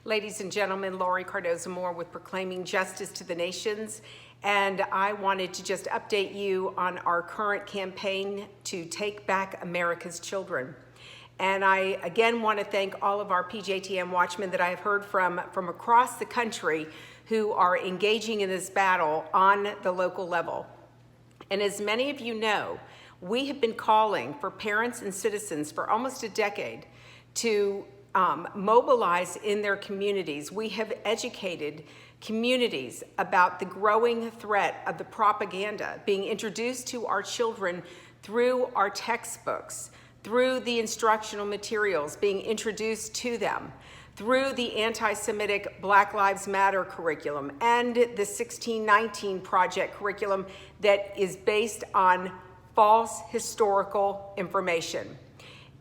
Ladies and gentlemen, Laurie Cardozo-Moore with Proclaiming Justice to the Nations, and I wanted to just update you on our current campaign to take back America's children. And I again want to thank all of our PJTN Watchmen that I have heard from across the country who are engaging in this battle on the local level. And as many of you know, we have been calling for parents and citizens for almost a decade to mobilize in their communities. We have educated communities about the growing threat of the propaganda being introduced to our children through our textbooks, through the instructional materials being introduced to them, through the anti-Semitic Black Lives Matter curriculum and the 1619 Project curriculum that is based on false historical information.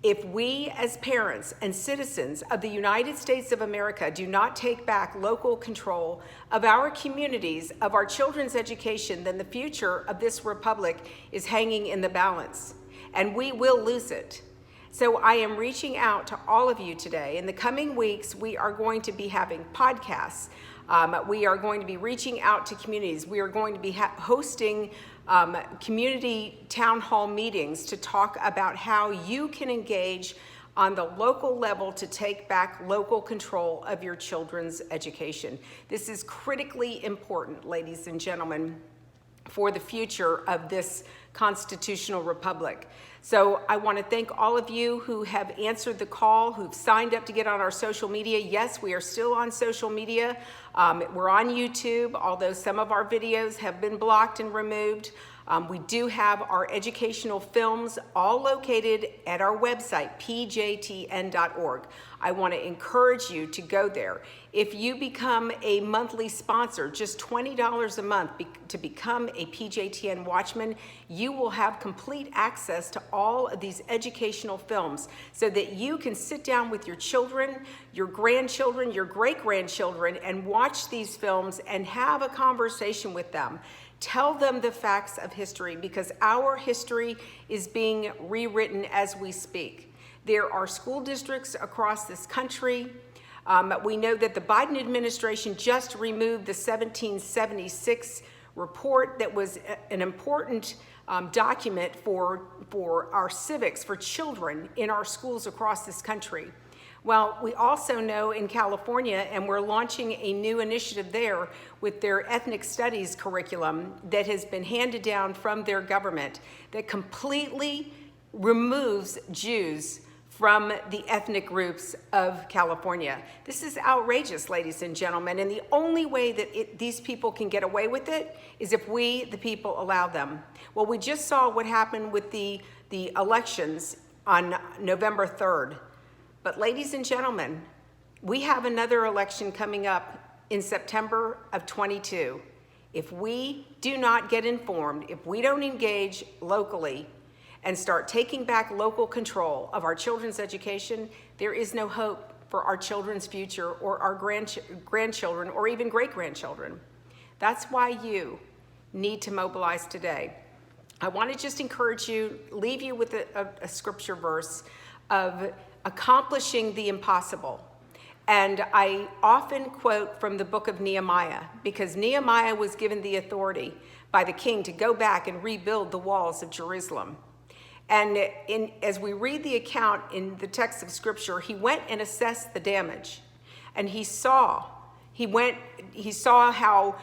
If we as parents and citizens of the United States of America do not take back local control of our communities, of our children's education, then the future of this republic is hanging in the balance, and we will lose it. So I am reaching out to all of you today. In the coming weeks, we are going to be having podcasts. We are going to be reaching out to communities. We are going to be hosting community town hall meetings to talk about how you can engage on the local level to take back local control of your children's education. This is critically important, ladies and gentlemen, for the future of this constitutional republic. So I want to thank all of you who have answered the call, who've signed up to get on our social media. Yes, we are still on social media. We're on YouTube, although some of our videos have been blocked and removed. We do have our educational films all located at our website, pjtn.org. I want to encourage you to go there. If you become a monthly sponsor, just $20 a month to become a PJTN Watchman, you will have complete access to all of these educational films so that you can sit down with your children, your grandchildren, your great-grandchildren, and watch these films and have a conversation with them. Tell them the facts of history, because our history is being rewritten as we speak. There are school districts across this country. We know that the Biden administration just removed the 1776 report that was an important document for our civics, for children in our schools across this country. Well, we also know in California, and we're launching a new initiative there with their ethnic studies curriculum that has been handed down from their government that completely removes Jews from the ethnic groups of California. This is outrageous, ladies and gentlemen, and the only way that these people can get away with it is if we, the people, allow them. Well, we just saw what happened with the elections on November 3rd. But ladies and gentlemen, we have another election coming up in September of 22. If we do not get informed, if we don't engage locally and start taking back local control of our children's education, there is no hope for our children's future or our grandchildren or even great-grandchildren. That's why you need to mobilize today. I want to just encourage you, leave you with a scripture verse of accomplishing the impossible. And I often quote from the book of Nehemiah, because Nehemiah was given the authority by the king to go back and rebuild the walls of Jerusalem. And as we read the account in the text of scripture, he went and assessed the damage. And he saw how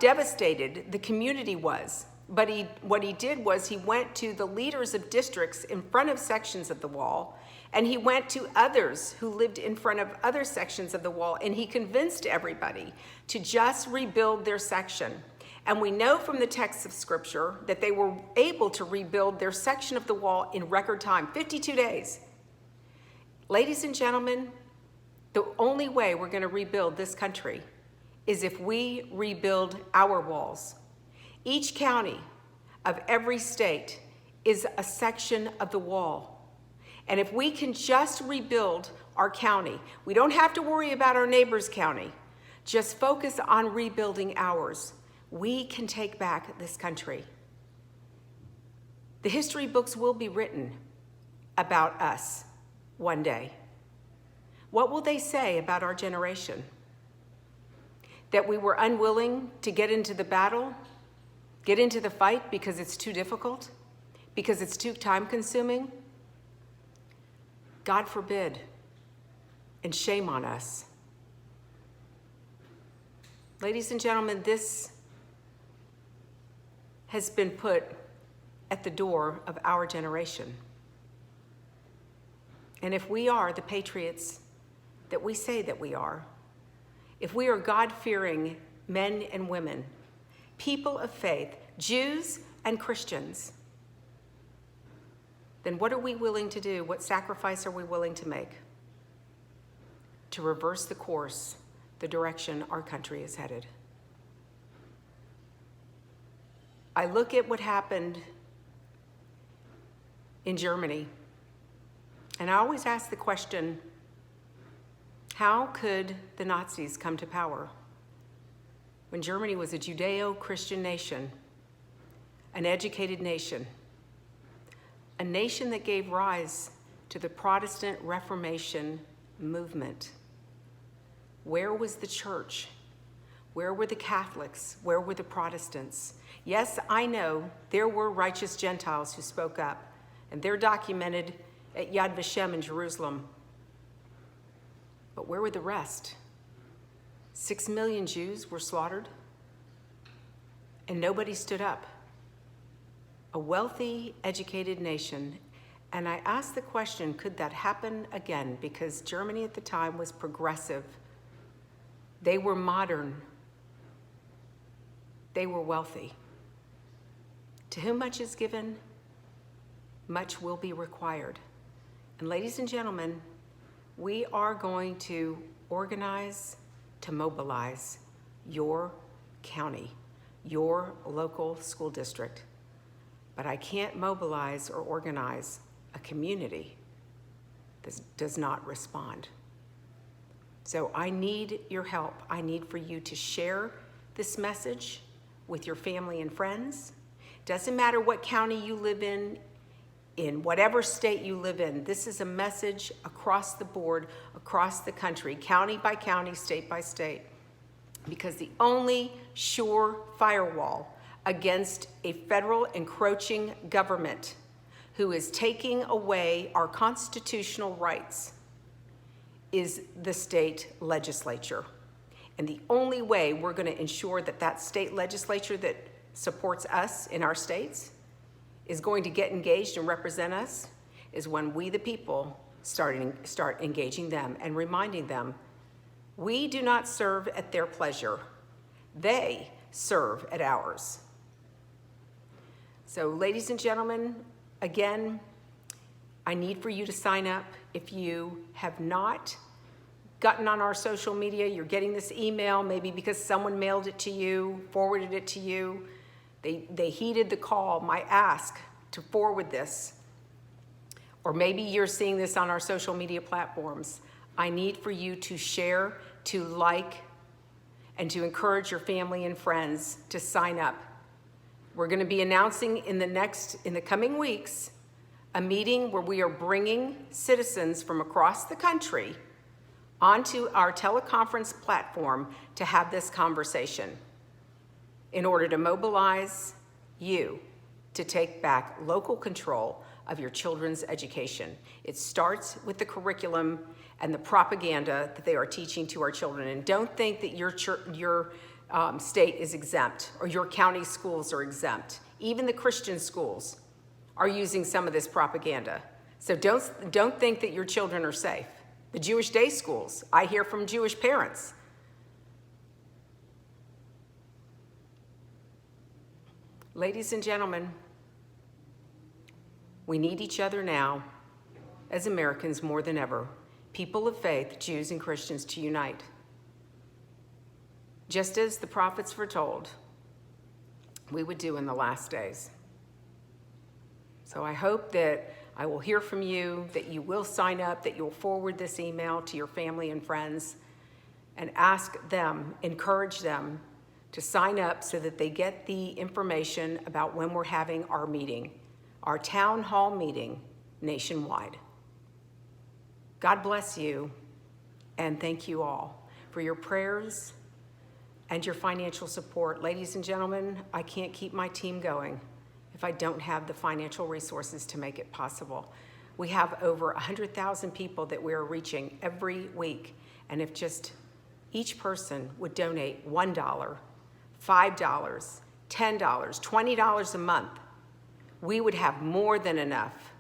devastated the community was. But what he did was he went to the leaders of districts in front of sections of the wall, and he went to others who lived in front of other sections of the wall, and he convinced everybody to just rebuild their section. And we know from the text of scripture that they were able to rebuild their section of the wall in record time, 52 days. Ladies and gentlemen, the only way we're going to rebuild this country is if we rebuild our walls. Each county of every state is a section of the wall. And if we can just rebuild our county, we don't have to worry about our neighbor's county. Just focus on rebuilding ours. We can take back this country. The history books will be written about us one day. What will they say about our generation? That we were unwilling to get into the battle, get into the fight because it's too difficult, because it's too time-consuming? God forbid, and shame on us. Ladies and gentlemen, this has been put at the door of our generation. And if we are the patriots that we say that we are, if we are God-fearing men and women, people of faith, Jews and Christians, then what are we willing to do? What sacrifice are we willing to make to reverse the course, the direction our country is headed? I look at what happened in Germany, and I always ask the question, how could the Nazis come to power when Germany was a Judeo-Christian nation, an educated nation, a nation that gave rise to the Protestant Reformation movement? Where was the church? Where were the Catholics? Where were the Protestants? Yes, I know there were righteous Gentiles who spoke up, and they're documented at Yad Vashem in Jerusalem. But where were the rest? 6 million Jews were slaughtered, and nobody stood up. A wealthy, educated nation. And I asked the question, could that happen again? Because Germany at the time was progressive. They were modern. They were wealthy. To whom much is given, much will be required. And ladies and gentlemen, we are going to organize to mobilize your county, your local school district. But I can't mobilize or organize a community that does not respond. So I need your help. I need for you to share this message with your family and friends. Doesn't matter what county you live in whatever state you live in, this is a message across the board, across the country, county by county, state by state. Because the only sure firewall against a federal encroaching government who is taking away our constitutional rights is the state legislature. And the only way we're going to ensure that that state legislature that supports us in our states is going to get engaged and represent us is when we, the people, start engaging them and reminding them, we do not serve at their pleasure. They serve at ours. So, ladies and gentlemen, again, I need for you to sign up. If you have not gotten on our social media, you're getting this email, maybe because someone mailed it to you, forwarded it to you, they heeded the call, my ask to forward this, or maybe you're seeing this on our social media platforms. I need for you to share, to like, and to encourage your family and friends to sign up. We're going to be announcing in the coming weeks, a meeting where we are bringing citizens from across the country onto our teleconference platform to have this conversation in order to mobilize you to take back local control of your children's education. It starts with the curriculum and the propaganda that they are teaching to our children. And don't think that your state is exempt or your county schools are exempt. Even the Christian schools are using some of this propaganda. So don't think that your children are safe. The Jewish day schools, I hear from Jewish parents. Ladies and gentlemen, we need each other now as Americans more than ever, people of faith, Jews and Christians, to unite. Just as the prophets foretold we would do in the last days. So I hope that I will hear from you, that you will sign up, that you'll forward this email to your family and friends and ask them, encourage them to sign up so that they get the information about when we're having our meeting, our town hall meeting nationwide. God bless you. And thank you all for your prayers and your financial support. Ladies and gentlemen, I can't keep my team going if I don't have the financial resources to make it possible. We have over 100,000 people that we are reaching every week. And if just each person would donate $1, $5, $10, $20 a month, we would have more than enough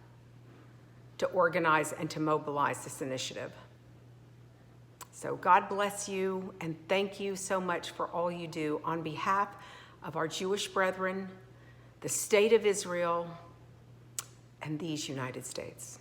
to organize and to mobilize this initiative. So God bless you, and thank you so much for all you do on behalf of our Jewish brethren, the state of Israel, and these United States.